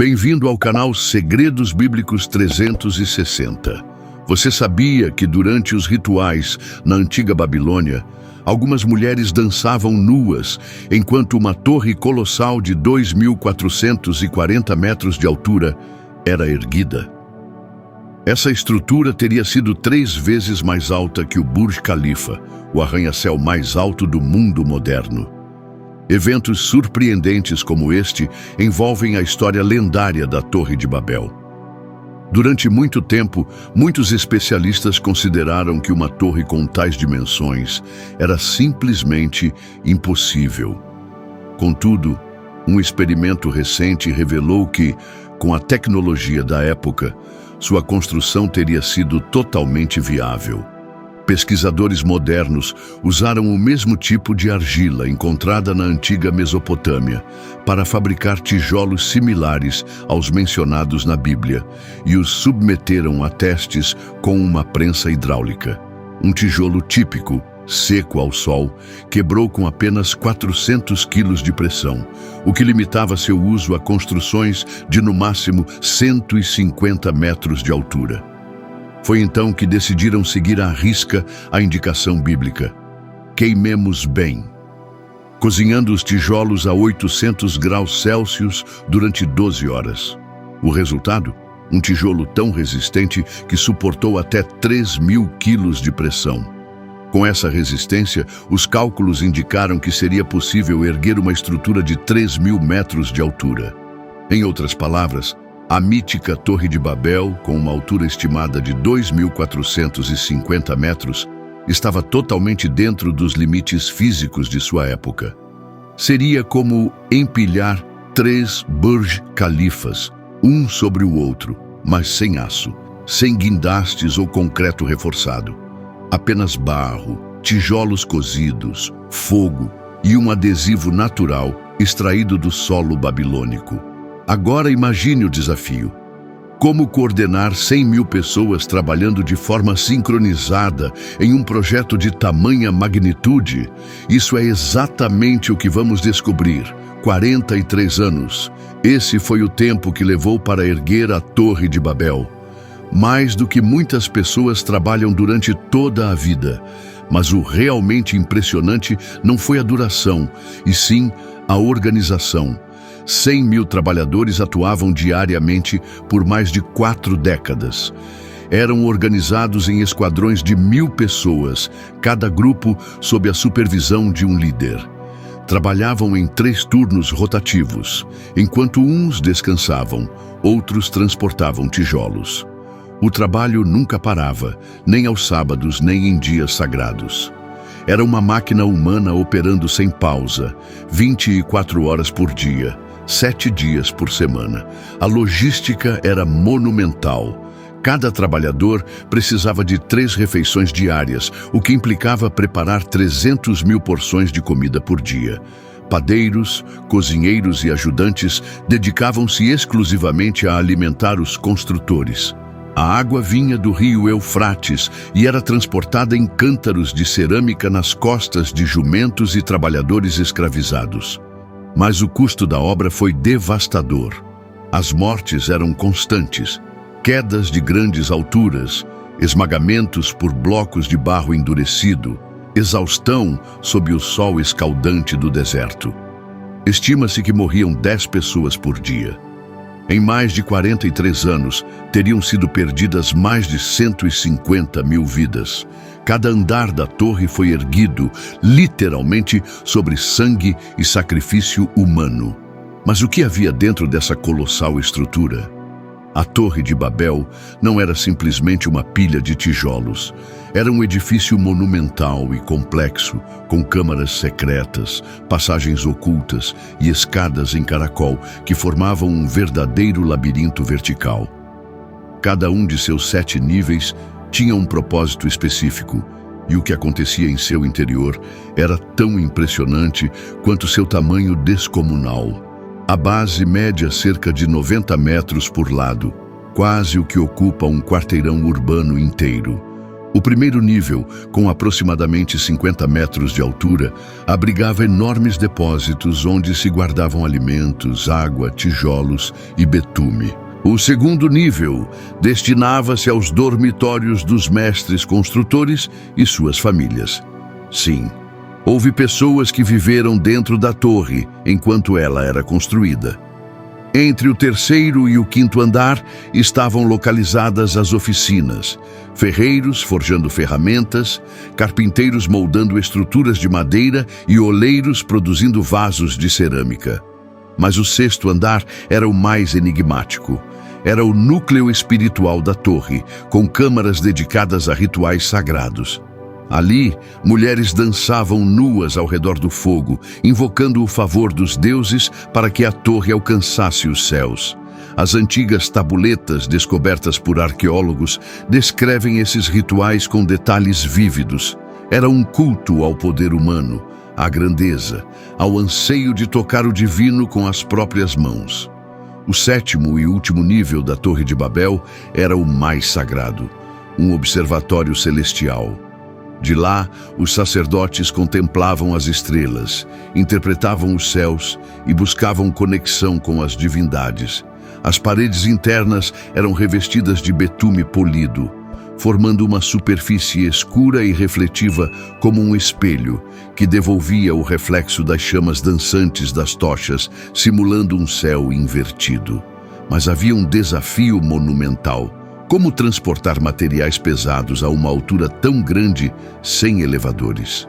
Bem-vindo ao canal Segredos Bíblicos 360. Você sabia que durante os rituais na antiga Babilônia, algumas mulheres dançavam nuas enquanto uma torre colossal de 2.440 metros de altura era erguida? Essa estrutura teria sido 3 vezes mais alta que o Burj Khalifa, o arranha-céu mais alto do mundo moderno. Eventos surpreendentes como este envolvem a história lendária da Torre de Babel. Durante muito tempo, muitos especialistas consideraram que uma torre com tais dimensões era simplesmente impossível. Contudo, um experimento recente revelou que, com a tecnologia da época, sua construção teria sido totalmente viável. Pesquisadores modernos usaram o mesmo tipo de argila encontrada na antiga Mesopotâmia para fabricar tijolos similares aos mencionados na Bíblia e os submeteram a testes com uma prensa hidráulica. Um tijolo típico, seco ao sol, quebrou com apenas 400 quilos de pressão, o que limitava seu uso a construções de no máximo 150 metros de altura. Foi então que decidiram seguir à risca a indicação bíblica: queimemos bem, cozinhando os tijolos a 800 graus Celsius durante 12 horas. O resultado? Um tijolo tão resistente que suportou até 3.000 quilos de pressão. Com essa resistência, os cálculos indicaram que seria possível erguer uma estrutura de 3.000 metros de altura. Em outras palavras, a mítica Torre de Babel, com uma altura estimada de 2.450 metros, estava totalmente dentro dos limites físicos de sua época. Seria como empilhar 3 Burj Khalifas, um sobre o outro, mas sem aço, sem guindastes ou concreto reforçado. Apenas barro, tijolos cozidos, fogo e um adesivo natural extraído do solo babilônico. Agora imagine o desafio. Como coordenar 100.000 pessoas trabalhando de forma sincronizada em um projeto de tamanha magnitude? Isso é exatamente o que vamos descobrir. 43 anos. Esse foi o tempo que levou para erguer a Torre de Babel. Mais do que muitas pessoas trabalham durante toda a vida. Mas o realmente impressionante não foi a duração, e sim a organização. 100.000 trabalhadores atuavam diariamente por mais de 4 décadas. Eram organizados em esquadrões de 1.000 pessoas, cada grupo sob a supervisão de um líder. Trabalhavam em 3 turnos rotativos. Enquanto uns descansavam, outros transportavam tijolos. O trabalho nunca parava, nem aos sábados, nem em dias sagrados. Era uma máquina humana operando sem pausa, 24 horas por dia, 7 dias por semana. A logística era monumental. Cada trabalhador precisava de 3 refeições diárias, o que implicava preparar 300.000 porções de comida por dia. Padeiros, cozinheiros e ajudantes dedicavam-se exclusivamente a alimentar os construtores. A água vinha do rio Eufrates e era transportada em cântaros de cerâmica nas costas de jumentos e trabalhadores escravizados. Mas o custo da obra foi devastador. As mortes eram constantes, quedas de grandes alturas, esmagamentos por blocos de barro endurecido, exaustão sob o sol escaldante do deserto. Estima-se que morriam 10 pessoas por dia. Em mais de 43 anos, teriam sido perdidas mais de 150.000 vidas. Cada andar da torre foi erguido, literalmente, sobre sangue e sacrifício humano. Mas o que havia dentro dessa colossal estrutura? A Torre de Babel não era simplesmente uma pilha de tijolos. Era um edifício monumental e complexo, com câmaras secretas, passagens ocultas e escadas em caracol que formavam um verdadeiro labirinto vertical. Cada um de seus 7 níveis tinha um propósito específico, e o que acontecia em seu interior era tão impressionante quanto seu tamanho descomunal. A base média cerca de 90 metros por lado, quase o que ocupa um quarteirão urbano inteiro. O primeiro nível, com aproximadamente 50 metros de altura, abrigava enormes depósitos onde se guardavam alimentos, água, tijolos e betume. O segundo nível destinava-se aos dormitórios dos mestres construtores e suas famílias. Sim, houve pessoas que viveram dentro da torre enquanto ela era construída. Entre o terceiro e o quinto andar estavam localizadas as oficinas, ferreiros forjando ferramentas, carpinteiros moldando estruturas de madeira e oleiros produzindo vasos de cerâmica. Mas o sexto andar era o mais enigmático. Era o núcleo espiritual da torre, com câmaras dedicadas a rituais sagrados. Ali, mulheres dançavam nuas ao redor do fogo, invocando o favor dos deuses para que a torre alcançasse os céus. As antigas tabuletas descobertas por arqueólogos descrevem esses rituais com detalhes vívidos. Era um culto ao poder humano, à grandeza, ao anseio de tocar o divino com as próprias mãos. O sétimo e último nível da Torre de Babel era o mais sagrado, um observatório celestial. De lá, os sacerdotes contemplavam as estrelas, interpretavam os céus e buscavam conexão com as divindades. As paredes internas eram revestidas de betume polido, formando uma superfície escura e refletiva como um espelho, que devolvia o reflexo das chamas dançantes das tochas, simulando um céu invertido. Mas havia um desafio monumental. Como transportar materiais pesados a uma altura tão grande sem elevadores?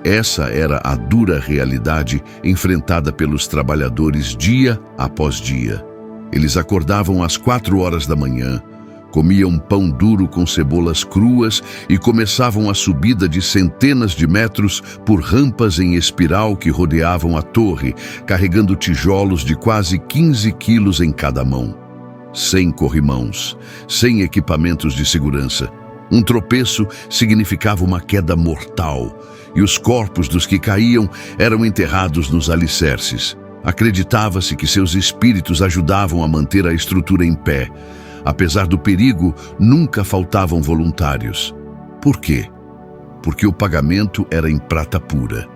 Essa era a dura realidade enfrentada pelos trabalhadores dia após dia. Eles acordavam às 4 horas da manhã, comiam pão duro com cebolas cruas e começavam a subida de centenas de metros por rampas em espiral que rodeavam a torre, carregando tijolos de quase 15 quilos em cada mão. Sem corrimãos, sem equipamentos de segurança. Um tropeço significava uma queda mortal, e os corpos dos que caíam eram enterrados nos alicerces. Acreditava-se que seus espíritos ajudavam a manter a estrutura em pé. Apesar do perigo, nunca faltavam voluntários. Por quê? Porque o pagamento era em prata pura.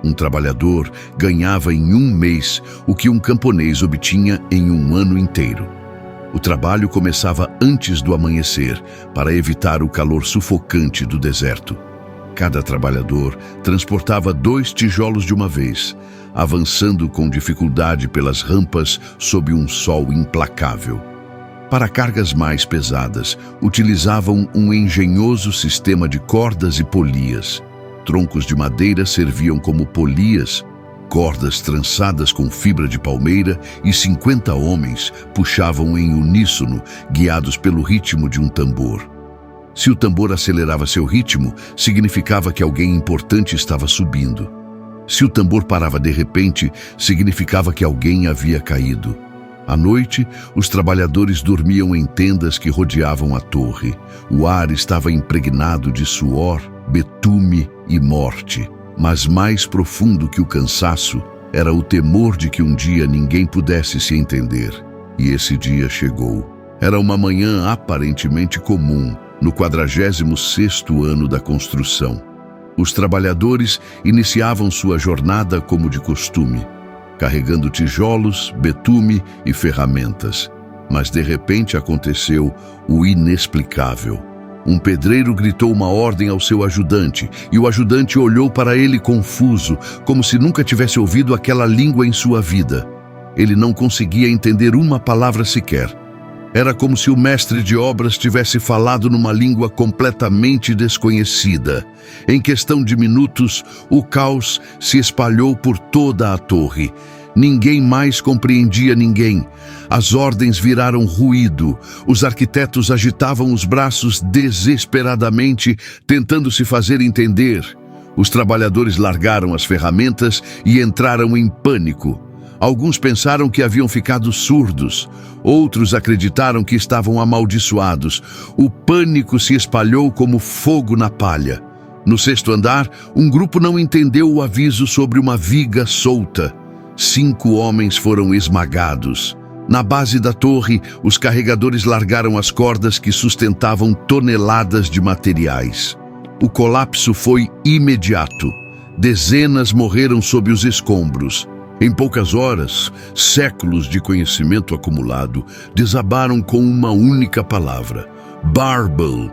Um trabalhador ganhava em 1 mês o que um camponês obtinha em 1 ano inteiro. O trabalho começava antes do amanhecer, para evitar o calor sufocante do deserto. Cada trabalhador transportava 2 tijolos de uma vez, avançando com dificuldade pelas rampas sob um sol implacável. Para cargas mais pesadas, utilizavam um engenhoso sistema de cordas e polias. Troncos de madeira serviam como polias, cordas trançadas com fibra de palmeira, e 50 homens puxavam em uníssono, guiados pelo ritmo de um tambor. Se o tambor acelerava seu ritmo, significava que alguém importante estava subindo. Se o tambor parava de repente, significava que alguém havia caído. À noite, os trabalhadores dormiam em tendas que rodeavam a torre. O ar estava impregnado de suor, betume e morte. Mas mais profundo que o cansaço era o temor de que um dia ninguém pudesse se entender. E esse dia chegou. Era uma manhã aparentemente comum, no 46º ano da construção. Os trabalhadores iniciavam sua jornada como de costume, carregando tijolos, betume e ferramentas. Mas de repente aconteceu o inexplicável. Um pedreiro gritou uma ordem ao seu ajudante, e o ajudante olhou para ele confuso, como se nunca tivesse ouvido aquela língua em sua vida. Ele não conseguia entender uma palavra sequer. Era como se o mestre de obras tivesse falado numa língua completamente desconhecida. Em questão de minutos, o caos se espalhou por toda a torre. Ninguém mais compreendia ninguém. As ordens viraram ruído. Os arquitetos agitavam os braços desesperadamente, tentando se fazer entender. Os trabalhadores largaram as ferramentas e entraram em pânico. Alguns pensaram que haviam ficado surdos. Outros acreditaram que estavam amaldiçoados. O pânico se espalhou como fogo na palha. No 6º andar, um grupo não entendeu o aviso sobre uma viga solta. 5 homens foram esmagados. Na base da torre, os carregadores largaram as cordas que sustentavam toneladas de materiais. O colapso foi imediato. Dezenas morreram sob os escombros. Em poucas horas, séculos de conhecimento acumulado desabaram com uma única palavra: Babel.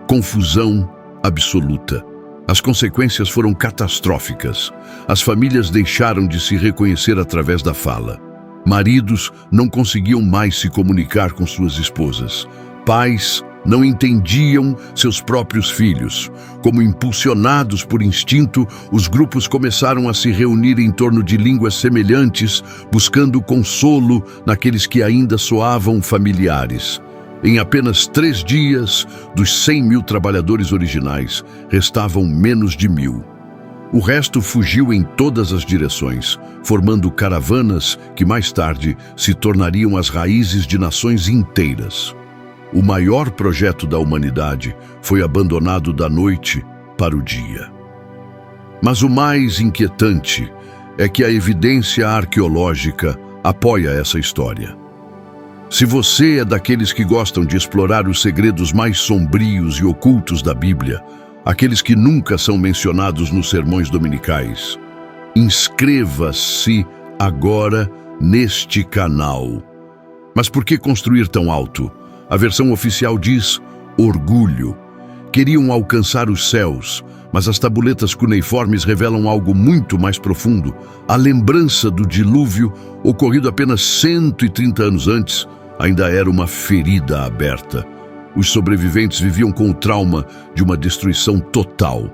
Confusão absoluta. As consequências foram catastróficas. As famílias deixaram de se reconhecer através da fala. Maridos não conseguiam mais se comunicar com suas esposas. Pais não entendiam seus próprios filhos. Como impulsionados por instinto, os grupos começaram a se reunir em torno de línguas semelhantes, buscando consolo naqueles que ainda soavam familiares. Em apenas 3 dias, dos 100 mil trabalhadores originais, restavam menos de 1.000. O resto fugiu em todas as direções, formando caravanas que mais tarde se tornariam as raízes de nações inteiras. O maior projeto da humanidade foi abandonado da noite para o dia. Mas o mais inquietante é que a evidência arqueológica apoia essa história. Se você é daqueles que gostam de explorar os segredos mais sombrios e ocultos da Bíblia, aqueles que nunca são mencionados nos sermões dominicais, inscreva-se agora neste canal. Mas por que construir tão alto? A versão oficial diz orgulho. Queriam alcançar os céus, mas as tabuletas cuneiformes revelam algo muito mais profundo. A lembrança do dilúvio, ocorrido apenas 130 anos antes, ainda era uma ferida aberta. Os sobreviventes viviam com o trauma de uma destruição total.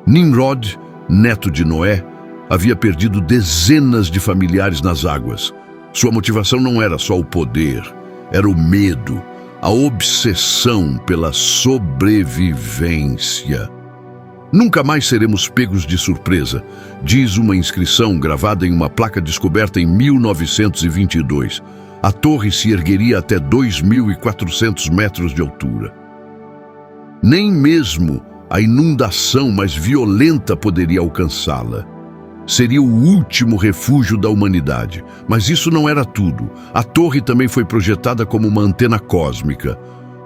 Nimrod, neto de Noé, havia perdido dezenas de familiares nas águas. Sua motivação não era só o poder, era o medo, a obsessão pela sobrevivência. Nunca mais seremos pegos de surpresa, diz uma inscrição gravada em uma placa descoberta em 1922. A torre se ergueria até 2.400 metros de altura. Nem mesmo a inundação mais violenta poderia alcançá-la. Seria o último refúgio da humanidade. Mas isso não era tudo. A torre também foi projetada como uma antena cósmica.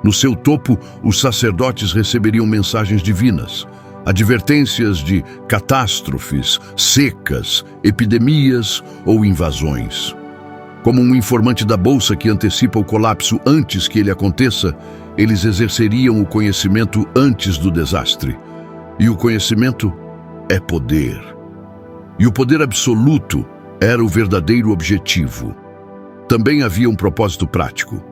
No seu topo, os sacerdotes receberiam mensagens divinas, advertências de catástrofes, secas, epidemias ou invasões. Como um informante da bolsa que antecipa o colapso antes que ele aconteça, eles exerceriam o conhecimento antes do desastre. E o conhecimento é poder. E o poder absoluto era o verdadeiro objetivo. Também havia um propósito prático: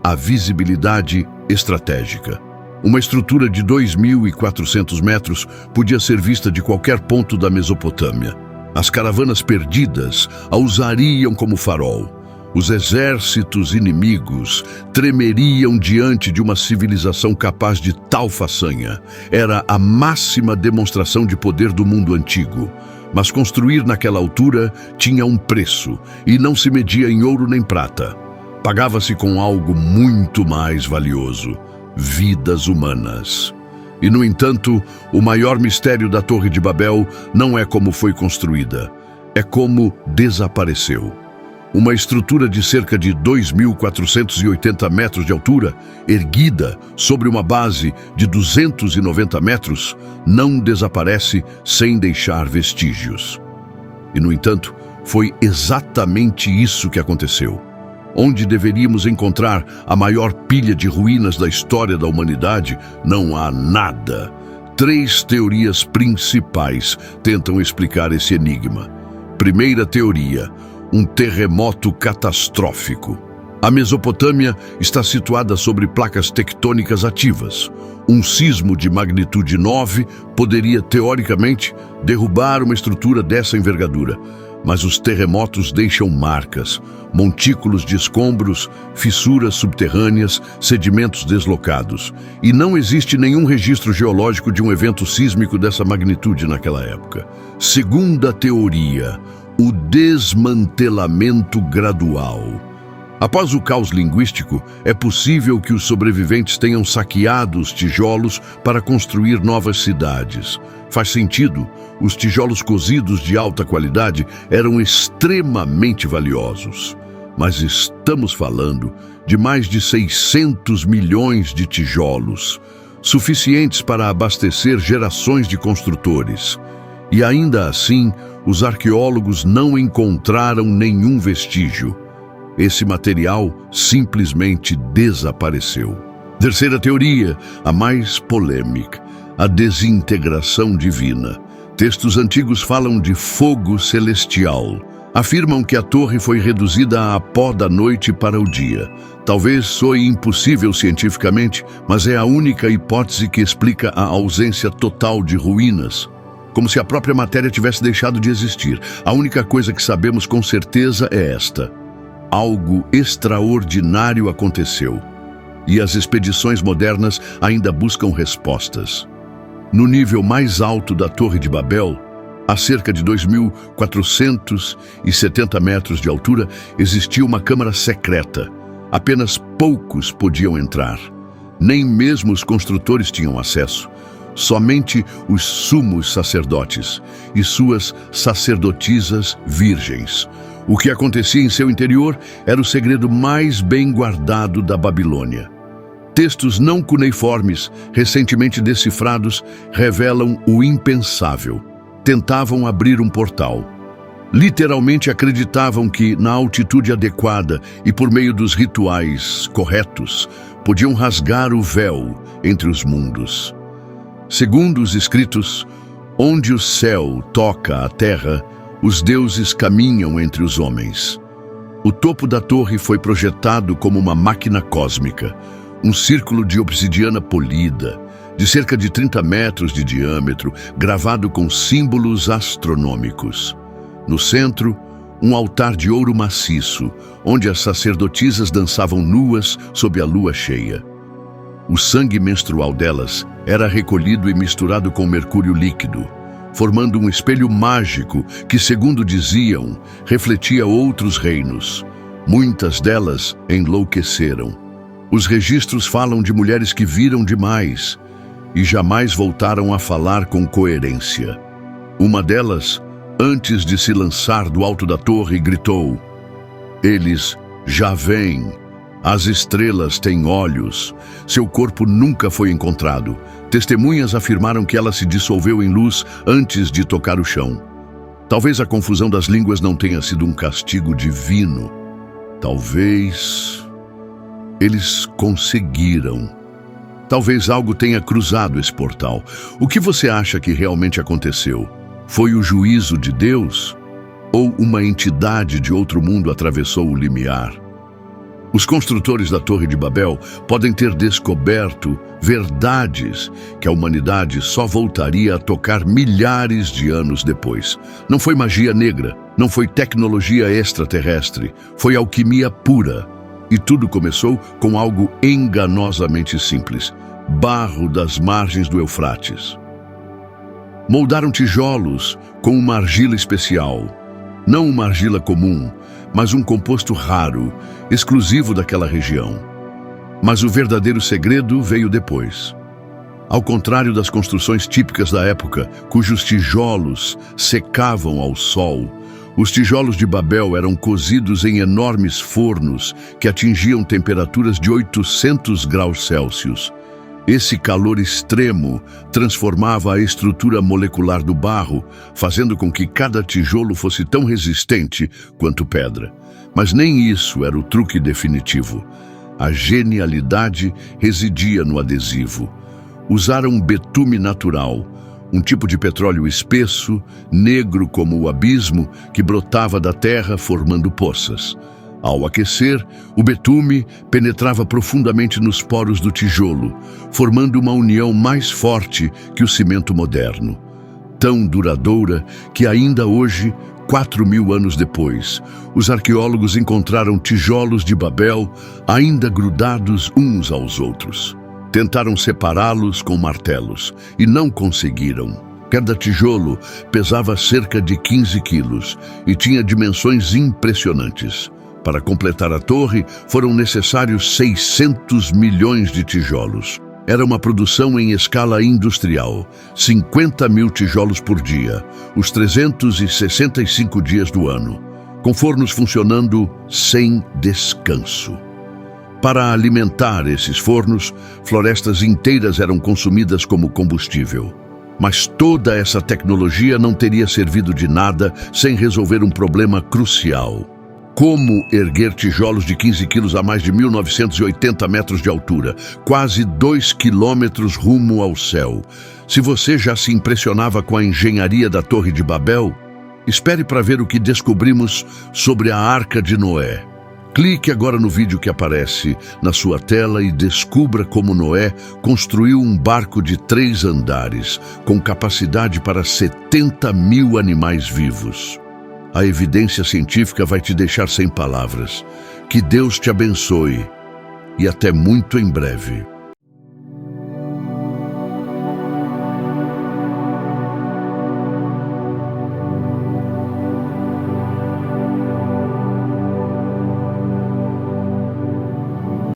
a visibilidade estratégica. Uma estrutura de 2.400 metros podia ser vista de qualquer ponto da Mesopotâmia. As caravanas perdidas a usariam como farol. Os exércitos inimigos tremeriam diante de uma civilização capaz de tal façanha. Era a máxima demonstração de poder do mundo antigo. Mas construir naquela altura tinha um preço, e não se media em ouro nem prata. Pagava-se com algo muito mais valioso: vidas humanas. E, no entanto, o maior mistério da Torre de Babel não é como foi construída, é como desapareceu. Uma estrutura de cerca de 2.480 metros de altura, erguida sobre uma base de 290 metros, não desaparece sem deixar vestígios. E, no entanto, foi exatamente isso que aconteceu. Onde deveríamos encontrar a maior pilha de ruínas da história da humanidade, não há nada. 3 teorias principais tentam explicar esse enigma. Primeira teoria: um terremoto catastrófico. A Mesopotâmia está situada sobre placas tectônicas ativas. Um sismo de magnitude 9 poderia, teoricamente, derrubar uma estrutura dessa envergadura. Mas os terremotos deixam marcas, montículos de escombros, fissuras subterrâneas, sedimentos deslocados. E não existe nenhum registro geológico de um evento sísmico dessa magnitude naquela época. Segunda teoria: o desmantelamento gradual. Após o caos linguístico, é possível que os sobreviventes tenham saqueado os tijolos para construir novas cidades. Faz sentido, os tijolos cozidos de alta qualidade eram extremamente valiosos. mas estamos falando de mais de 600 milhões de tijolos, suficientes para abastecer gerações de construtores. E ainda assim, os arqueólogos não encontraram nenhum vestígio. Esse material simplesmente desapareceu. Terceira teoria, a mais polêmica, a desintegração divina. Textos antigos falam de fogo celestial. Afirmam que a torre foi reduzida a pó da noite para o dia. Talvez soe impossível cientificamente, mas é a única hipótese que explica a ausência total de ruínas. Como se a própria matéria tivesse deixado de existir. A única coisa que sabemos com certeza é esta: algo extraordinário aconteceu. E as expedições modernas ainda buscam respostas. No nível mais alto da Torre de Babel, a cerca de 2.470 metros de altura, existia uma câmara secreta. Apenas poucos podiam entrar. Nem mesmo os construtores tinham acesso. Somente os sumos sacerdotes e suas sacerdotisas virgens. O que acontecia em seu interior era o segredo mais bem guardado da Babilônia. Textos não cuneiformes, recentemente decifrados, revelam o impensável. Tentavam abrir um portal. Literalmente acreditavam que, na altitude adequada e por meio dos rituais corretos, podiam rasgar o véu entre os mundos. Segundo os escritos, onde o céu toca a terra, os deuses caminham entre os homens. O topo da torre foi projetado como uma máquina cósmica, um círculo de obsidiana polida, de cerca de 30 metros de diâmetro, gravado com símbolos astronômicos. No centro, um altar de ouro maciço, onde as sacerdotisas dançavam nuas sob a lua cheia. O sangue menstrual delas era recolhido e misturado com mercúrio líquido, formando um espelho mágico que, segundo diziam, refletia outros reinos. Muitas delas enlouqueceram. Os registros falam de mulheres que viram demais e jamais voltaram a falar com coerência. Uma delas, antes de se lançar do alto da torre, gritou: "Eles já vêm. As estrelas têm olhos." Seu corpo nunca foi encontrado. Testemunhas afirmaram que ela se dissolveu em luz antes de tocar o chão. Talvez a confusão das línguas não tenha sido um castigo divino. Talvez eles conseguiram. Talvez algo tenha cruzado esse portal. O que você acha que realmente aconteceu? Foi o juízo de Deus? Ou uma entidade de outro mundo atravessou o limiar? Os construtores da Torre de Babel podem ter descoberto verdades que a humanidade só voltaria a tocar milhares de anos depois. Não foi magia negra, não foi tecnologia extraterrestre, foi alquimia pura. E tudo começou com algo enganosamente simples: barro das margens do Eufrates. Moldaram tijolos com uma argila especial. Não uma argila comum, mas um composto raro, exclusivo daquela região. Mas o verdadeiro segredo veio depois. Ao contrário das construções típicas da época, cujos tijolos secavam ao sol, os tijolos de Babel eram cozidos em enormes fornos que atingiam temperaturas de 800 graus Celsius. Esse calor extremo transformava a estrutura molecular do barro, fazendo com que cada tijolo fosse tão resistente quanto pedra. Mas nem isso era o truque definitivo. A genialidade residia no adesivo. Usaram betume natural, um tipo de petróleo espesso, negro como o abismo, que brotava da terra formando poças. Ao aquecer, o betume penetrava profundamente nos poros do tijolo, formando uma união mais forte que o cimento moderno. Tão duradoura que ainda hoje, 4.000 anos depois, os arqueólogos encontraram tijolos de Babel ainda grudados uns aos outros. Tentaram separá-los com martelos e não conseguiram. Cada tijolo pesava cerca de 15 quilos e tinha dimensões impressionantes. Para completar a torre, foram necessários 600 milhões de tijolos. Era uma produção em escala industrial, 50.000 tijolos por dia, os 365 dias do ano. com fornos funcionando sem descanso. Para alimentar esses fornos, florestas inteiras eram consumidas como combustível. Mas toda essa tecnologia não teria servido de nada sem resolver um problema crucial. Como erguer tijolos de 15 quilos a mais de 1.980 metros de altura, quase 2 quilômetros rumo ao céu? Se você já se impressionava com a engenharia da Torre de Babel, espere para ver o que descobrimos sobre a Arca de Noé. Clique agora no vídeo que aparece na sua tela e descubra como Noé construiu um barco de 3 andares, com capacidade para 70 mil animais vivos. A evidência científica vai te deixar sem palavras. Que Deus te abençoe e até muito em breve.